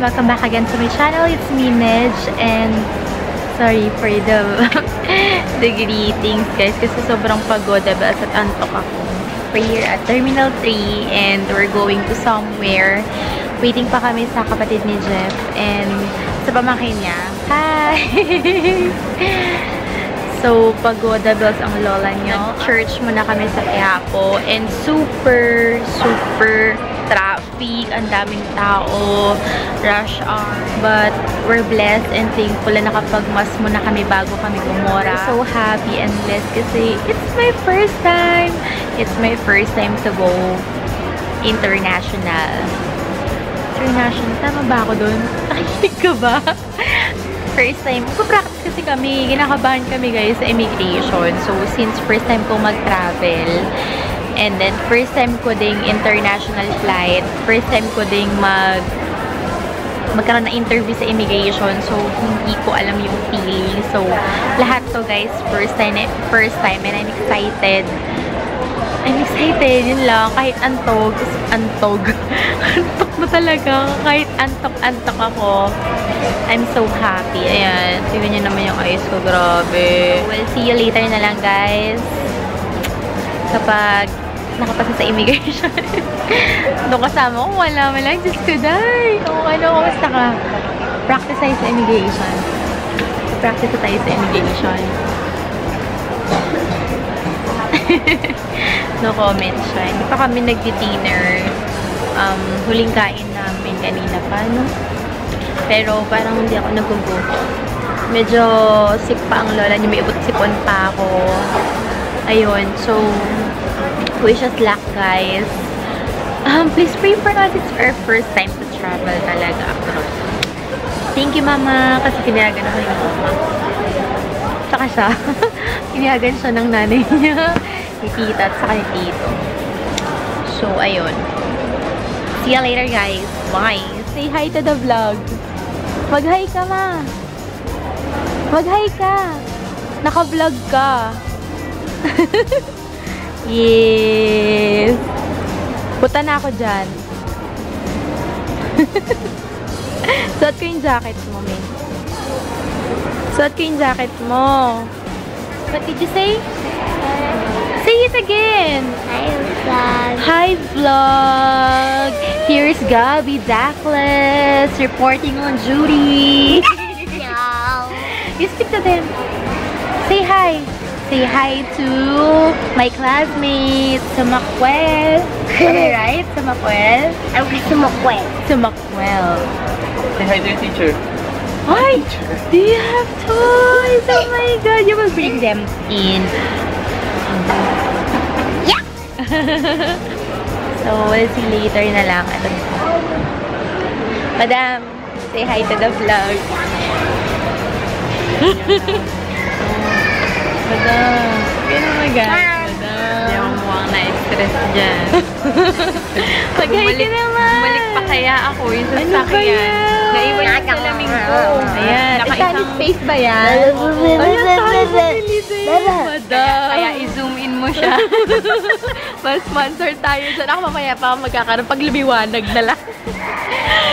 welcome back again to my channel. It's me, Nedge, and sorry for the greetings, guys, kasi sobrang pagod, diba? At antok ako. We're here at Terminal 3 and we're going to somewhere. Waiting pa kami sa kapatid ni Jeff and sa pamangkin niya. Hi! So, pagoda bells ang lola niyo. Church muna kami sa Quiapo and super traffic. Ang daming tao. Rush hour. But we're blessed and thankful na nakapagmas muna kami bago kami gumora. So happy and blessed kasi it's my first time. It's my first time to go international. International? Tama ba ako dun? Nakikinig ka ba? First time, practice kasi kami, ginakabahan kami guys sa immigration. So, since first time ko mag-travel, and then first time ko ding international flight, first time ko ding magkaroon ng interview sa immigration. So, hindi ko alam yung feeling. So, lahat to guys, first time and I'm excited. I'm excited, yun lang. Kahit antog na talaga. Kahit antok ako, I'm so happy. Ayan, tignan nyo naman yung eyes ko, grabe. We'll see you later na lang, guys. Kapag nakapasa sa immigration. Doon kasama ko, wala man lang. Diyos ko, day. Kamusta ka? Practice tayo sa immigration. Practice tayo sa immigration. No comment siya. Hindi pa kami nag-dinner. Huling kain namin kanina pa, no? Pero parang hindi ako nagugutom. Medyo sick pa ang lola niya. May ibot-sipon pa ako. Ayun. So, wish us luck, guys. Please pray for us. It's our first time to travel talaga abroad. Thank you, Mama. Kasi pinayagan ako yung mama. Tsaka siya. Pinayagan siya ng nanay niya. Ni tita at saka ni tito. So, ayun. See you later, guys. Bye. Say hi to the vlog. Mag-hi ka, ma. Mag-hi ka. Naka-vlog ka. Yes. Puta na ako dyan. Suot ko yung jacket mo, Min. Suot ko yung jacket mo. What did you say? Say it again. Hi, vlog. Hi, vlog. Here's Gabby Dackless reporting on duty. No. You speak to them. Say hi. Say hi to my classmates. Sa Makwel. Am I right? Sa Makwel? I'm Sumakwel. Sa Makwel. Say hi to your teacher. Hi! Do you have toys? Oh my god, you will bring them in. Yeah! So, we'll see later na lang. Madam, say hi to the vlog. Madam, kaya naman Madam. Hindi ako mukhang na-stress dyan. Mag-hi ka naman. Bumalik pa kaya ako yung Ano ba sasakyan. yan? Naiwan yung salamin ko. Ayan. Nakaisang Sunny space ba yan? Ayan, sunny space. Madam. Kaya i-zoom in mo siya. Mas-sponsor tayo dyan. Ako mamaya pa magkakaroon pag lumiwanag na lang.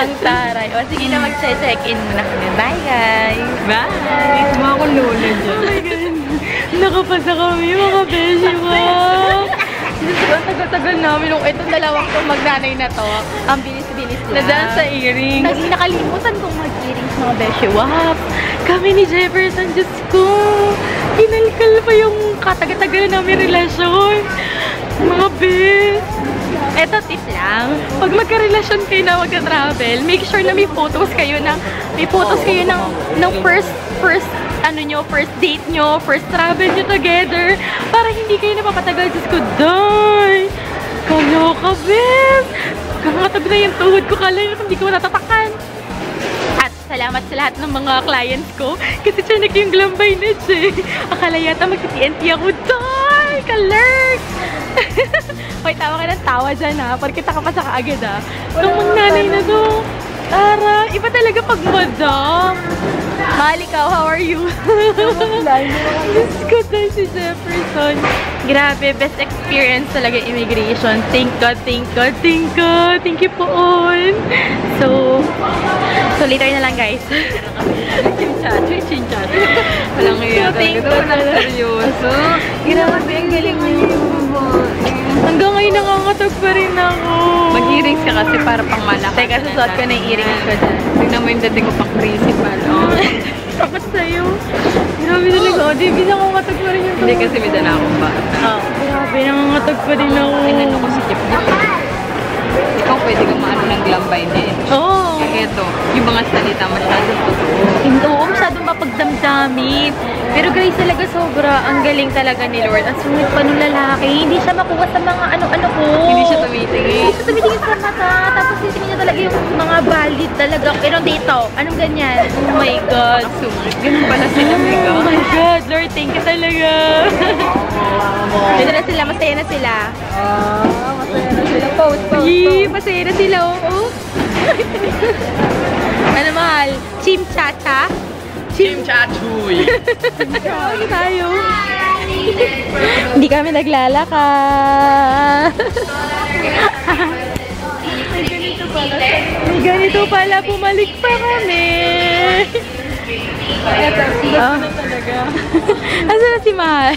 Ang taray. O sige na, mag-check-in muna kami. Bye, guys. Bye! Mga akong lola dyan. Oh my God. Nakapasa kami, mga beshi mo. Ang tagal-tagal namin nung itong dalawang kong magnanay na to. Ang bilis-bilis lang. Nadaan sa earrings. Nakalimutan kong mag-earrings, mga beshi. Wow! Kami ni Jefferson, Diyos ko. Hinalkal pa yung katagal-tagal namin relasyon. Mga bes. Eto, tip lang. Pag magka-relasyon kayo na magka-travel, make sure na may photos kayo ng first date nyo, first travel nyo together, para hindi kayo napapatagal. Diyos ko, day! Kaloka, bes! Kakatag na yung tuhod ko, kala hindi ko natatakan. At salamat sa lahat ng mga clients ko, kasi tiyanak yung glambay na siya. Akala yata mag-TNT ako, day! Kalurk! Hoy, tawa ka ng tawa dyan ha, pagkita ka pa sa kaagad ha. Itong nanay na to, Tara, iba talaga pag madam. Mahal, ikaw, how are you? Diyos ko tayo si Jefferson. Grabe, best experience talaga immigration. Thank God, thank God, thank God. Thank you po all. So later na lang, guys. Chin-chat. Walang iya Thank talaga. God. Walang seryoso. Grabe, ang galing niyo. Hanggang ngayon nangangatag pa rin ako. Mag-earrings ka kasi para pang malakas. Teka, susuot ko na yung earrings ko dyan. Tingnan mo yung dating ko pang principal. Oh. Takot sa'yo. Grabe talaga. O, di, nangangatag pa rin yung Hindi kasi may dala akong bata. Oh, grabe, nangangatag pa din ako. Inano ko si Jeff. Ikaw pwede kang maano ng glambay din. Oo. Eh, eto, yung mga salita masyadong totoo. Hindi, oo, masyadong mapagdamdamin. Pero guys, talaga sobra. Ang galing talaga ni Lord. Ang sungit pa nung lalaki. Hindi siya makuha sa mga ano-ano ko. Hindi siya tumitingin. Hindi siya tumitingin sa mata. Tapos titingin niya talaga yung mga valid talaga. Pero dito, anong ganyan? Oh my God. Sungit. Ganun pala sila, Mega. Oh my God, Lord, thank you talaga. Dito na sila, masaya na sila. Masaya na sila. Pose. Yee, masaya na sila, oo. Ano mahal? Chim-cha-cha? Chim-cha-chuy. Ano tayo? Hindi kami naglalaka. May ganito pala, bumalik pa kami. Asa na si Mahal?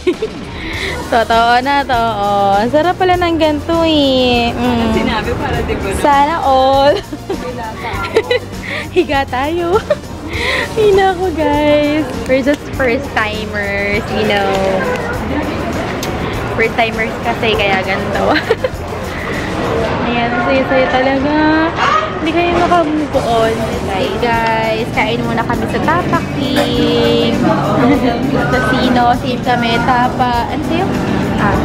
Totoo na to. Oh. Ang sarap pala ng ganito eh. Sinabi para di ko na. Sana all. Higa tayo. Hina ko, guys. We're just first-timers, you know. First-timers kasi, kaya ganito. Ayan, saya-saya talaga. Hindi kayo makamove on. Hey guys, kain muna kami sa Tapa King. Sa Sino, same kami. Tapa, ano sa'yo?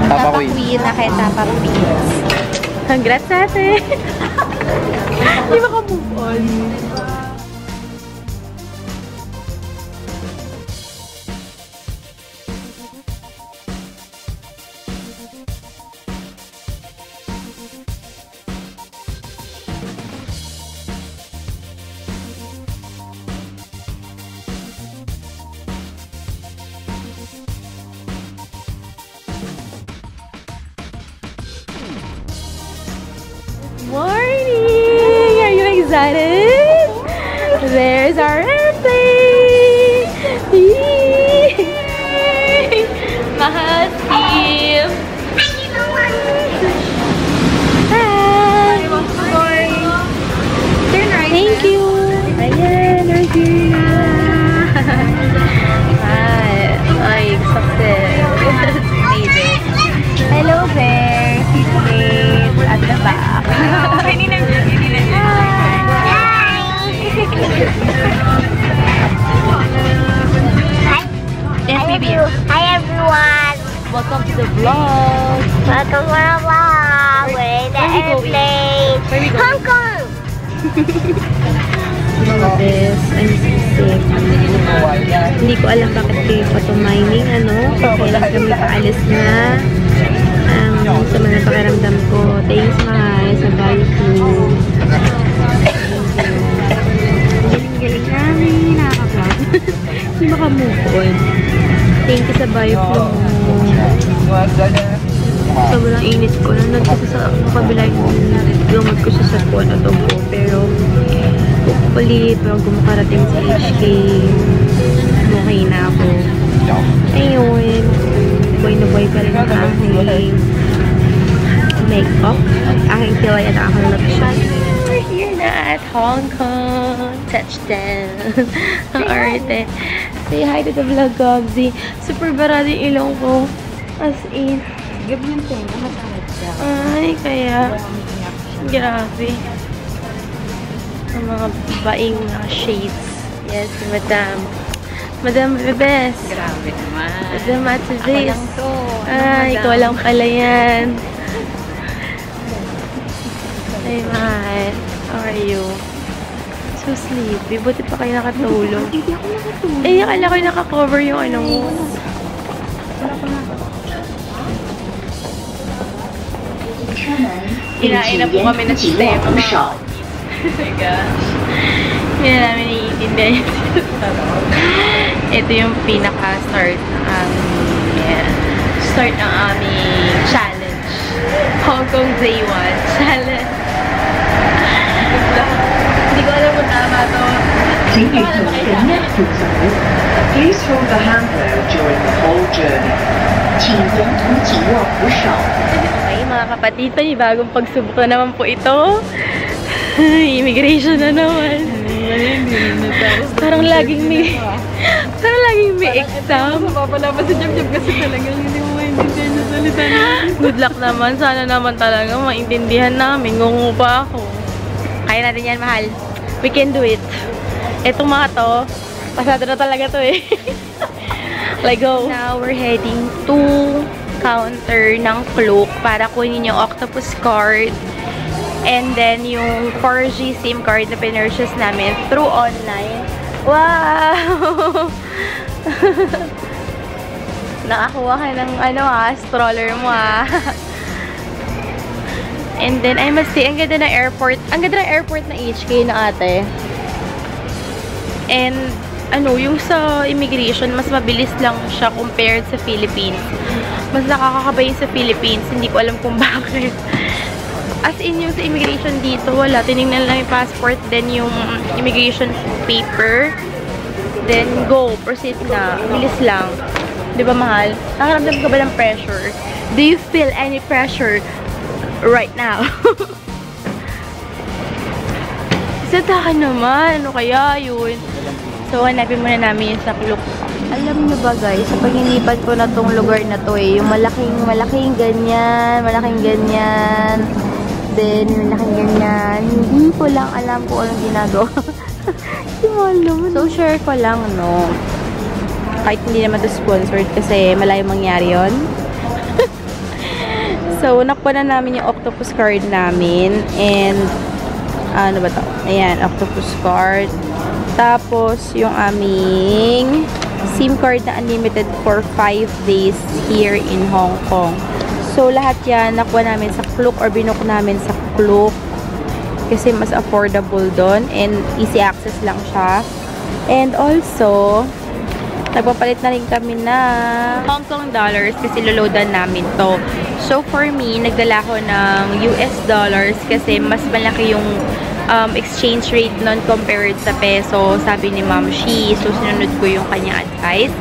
Tapa Queen na kay Tapa Queen. Congrats sa atin. Hindi makamove on. Morning! Are you excited? There's our airplane! Yay! Mahal, Steve! Hi! Thank you! Ayan, we're here na! Ay, success! Made it! Hello, Bear! Seatmate at the back! Hi everyone. Welcome to the vlog! Welcome to our vlog. We're in the Where we going? airplane. Where we going? Hong Kong. This, I'm sick. Hindi ko alam bakit kayo pa tumining, ano? Kailan kami paalis na. Sa mga pakiramdam ko. Thanks, mahal, sa barbecue. Galing namin. Nakaka-vlog. Hindi makamove on. Thank you sa barbecue mo. Sobrang init ko. Nandun kasi sa kabila yung lumot ko sa sapon at upo. Pero, hopefully, pag makarating sa HK, okay na ako. Ayun. Boy na boy pa rin ang aking makeup. Aking kilay at aking lotion. We're here na at Hong Kong. Touchdown. Ang arte. Say hi to the vlog, Gobsy. Super barado yung ilong ko. As in. Gabi yung tenga, matamad siya. Ay, kaya. Grabe. Ang mga baing shades. Yes, Madam. Madam Bebes. Grabe naman. Madam Ako Matsuvis. lang to. Ay, ikaw lang pala yan. Ay, mahal. How are you? So sleepy. Buti pa kayo nakatulog. Hindi ako nakatulog. Eh, akala ko yung nakakover yung ano mo. Kinain na po kami na sistema. Oh my gosh. Hindi na namin naiintindihan. Ito yung pinaka-start start ng aming challenge. Hong Kong Day 1 challenge. Hindi ko alam kung tama to. Please hold the handrail during the whole journey. 请沿途紧握扶手。 Okay, mga kapatid, bagong pagsubok na naman po ito. Immigration na naman. Parang laging may exam. Mapapala pa si Jab-Jab kasi talagang hindi mo maintindihan yung salita niya. Good luck naman. Sana naman talaga maintindihan namin. Ngungu pa ako. Kaya natin yan, mahal. We can do it. Etong mga to, pasado na talaga to eh. Let's go. Now, we're heading to counter ng Klook para kunin yung octopus card. And then, yung 4G SIM card na pinurchase namin through online. Wow! Nakakuha ka ng stroller mo And then, I must say, ang ganda ng airport. Ang ganda ng airport na HK na ate. And, yung sa immigration, mas mabilis lang siya compared sa Philippines. Mas nakakakabay sa Philippines. Hindi ko alam kung bakit. As in, yung sa immigration dito, wala. Tinignan lang yung passport, then yung immigration paper. Then, go. Proceed na. Bilis lang. Di ba, mahal? Nakaramdam ka ba ng pressure? Do you feel any pressure right now? Sada ka naman. Ano kaya yun? So, hanapin muna namin yung sa Klook. Alam nyo ba guys, sa paglilipat ko na tong lugar na to yung malaking ganyan, then malaking ganyan, hindi ko lang alam kung anong ginagawa. So, share ko lang, no? Kahit hindi naman to sponsored kasi malayo mangyari yun. So, nakuha na namin yung octopus card namin and ano ba to? Ayan, octopus card. Tapos, yung aming SIM card na unlimited for 5 days here in Hong Kong. So, lahat yan nakuha namin sa Klook or binook namin sa Klook kasi mas affordable doon and easy access lang siya. And also, nagpapalit na rin kami na Hong Kong dollars kasi loloadan namin to. So, for me, nagdala ko ng US dollars kasi mas malaki yung exchange rate nun compared sa peso, sabi ni Ma'am Shi. So, sinunod ko yung kanyang advice.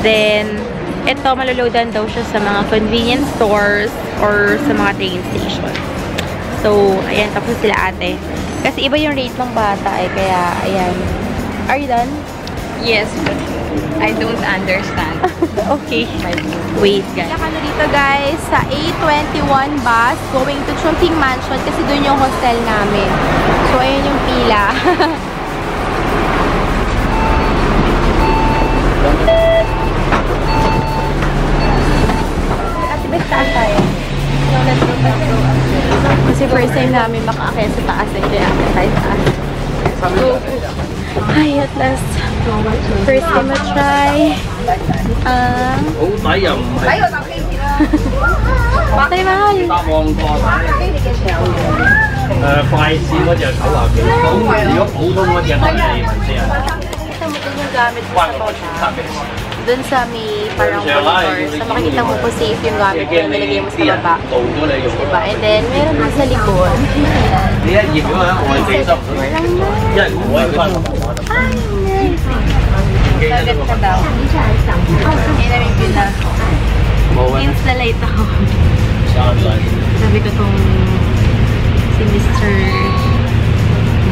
Then, ito, maloloadan daw siya sa mga convenience stores or sa mga train station. So, ayan, tapos sila ate. Kasi iba yung rate ng bata eh, kaya, ayan. Are you done? Yes, but I don't understand. Okay. Wait, guys. Kaya kami dito, guys, sa A21 bus going to Chungking Mansion kasi doon yung hostel namin. So, ayun yung pila. Ate, best taas tayo. Kasi first time namin makaakyat sa taas eh, kaya tayo taas. So, ay, at last. First time na try. Patay mahal. 快線嗰隻90幾，如果普通嗰隻都係40啊。 Kita mo din yung gamit mo sa baba. Dun sa may parang monitor. So makikita mo kung safe yung gamit mo na nilagay mo sa baba. Diba? And then, meron din sa likod. Ayan. 你一熱啊，我係40，因為我係分。 Dagat ka daw. Ayun namin yun na. Installate ako. Sabi ko tong si Mr.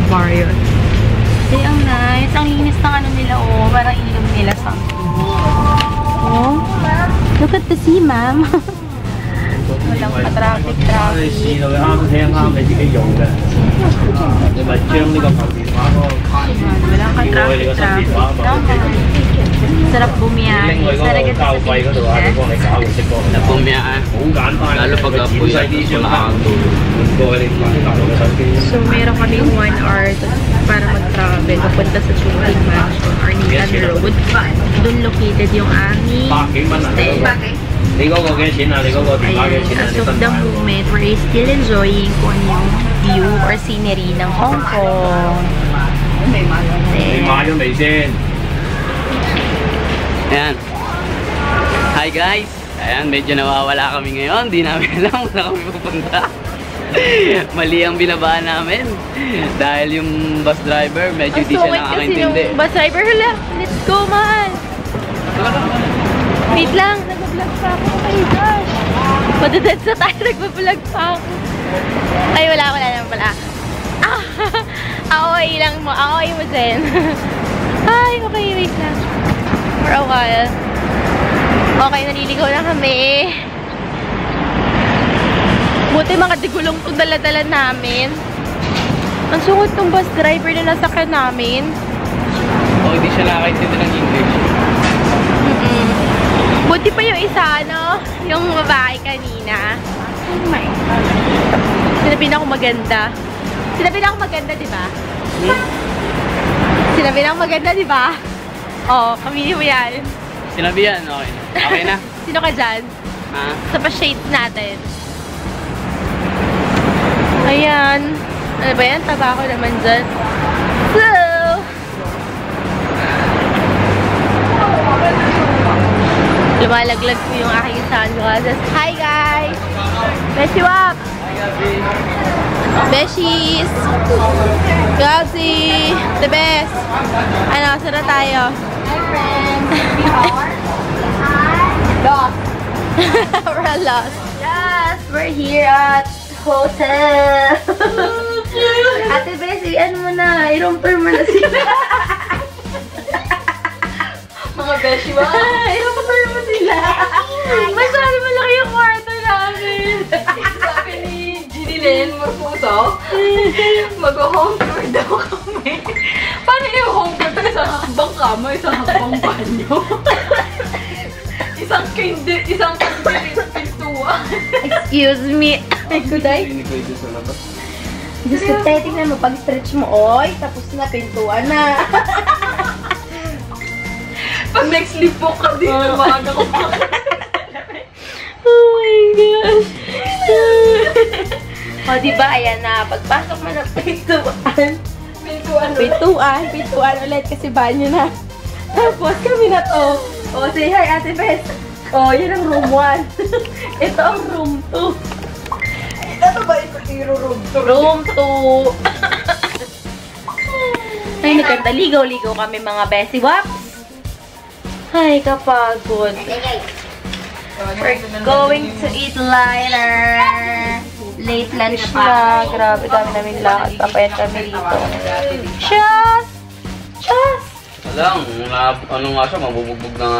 Warrior. Ay, ang nice. Ang linis ng ano nila, oh. Parang ilog nila sa oh. Look at the sea, ma'am. Walang pa-traffic. 試到啱聽啱你自己用嘅，你咪將呢個舊電話嗰個卡 Walang ka-traffic. Sarap bumiyahe. 拎去嗰個交費嗰度啊，佢幫你搞會識過。Bumiyahe. 好簡單， Lalo pag apoy 細啲張卡 wala kang tulog. 換過去你搭落個手機。 So, meron kaming 1 hour para mag-travel papunta sa Chungking Mansion or Nathan Road. Doon located yung aming 百幾蚊啊！ stay. 你嗰個幾多錢啊？你嗰個電話幾多錢啊？ As of the moment, we're still enjoying kung ano yung view or scenery ng Hong Kong. 你買咗未先？ Ayan. Hi guys! Ayan, medyo nawawala kami ngayon. Di namin alam kung saan kami pupunta. Mali ang binabaan namin. Dahil yung bus driver, medyo di siya nakakaintindi. Yung bus driver, hala, let's go man! Wait lang, nag-vlog pa ako. Oh my gosh! Madadad sa tayo, nag-vlog pa ako. Ay, wala naman pala. Ah, away lang mo, away mo din. Ay, okay, wait lang. For a while. Okay, naliligaw na kami. Buti mga digulong itong dala-dala namin. Ang sungod tong bus driver na nasakyan namin. Oh, hindi siya nakakaintindi ng English. Buti pa yung isa, ano? Yung babae kanina. Oh my God. Sinabi na ako maganda. Sinabi na ako maganda, di ba? Sinabi na ako maganda, di ba? Oo, kamili mo yan. Sinabi yan, okay. Okay na. Sino ka dyan? Ha? Sa pa-shades natin. Ayan. Ano ba yan? Tabako naman dyan. So, lumalaglag po yung aking sunglasses. Hi guys! Beshi Wap! Hi, Gabi! Beshies! Gabsi! The best! Ano, sara tayo? Hi friends! Lost! We're lost. Yes! We're here at hotel! Ate Bessie, ano mo na? I-room tour mo na sila. Mga beshi ba? I-room tour mo sila. Masyado malaki yung kwarto namin. Sabi ni Ginny Lynn, magpuso, mag-home tour daw kami. Paano yung home tour? Isang hakbang kama, isang hakbang banyo. Isang pintuan. Excuse me. Kuday? Hindi ko ito sa labas. Diyos ko, tayo, tingnan mo. Pag-stretch mo, oy, tapos na, pintuan na. Pag next sleep po ka din, maaga ko pa. Oh my gosh. O, diba, ayan na. Pagpasok mo ng pintuan. Pintuan ulit kasi banyo na. Tapos kami na to. O, say hi, Ate Beth. O, yan ang room 1. Ito ang room 2. Ano ba ito? Room tour? Room 2. Ay, nagkantaligaw-ligaw kami mga Bessie Waps. Ay, kapagod. We're going to eat later. Late lunch na. Grabe, dami namin lakad. Papayat kami dito. Cheers! Cheers! Alam, ano nga siya, mabubugbog na nga.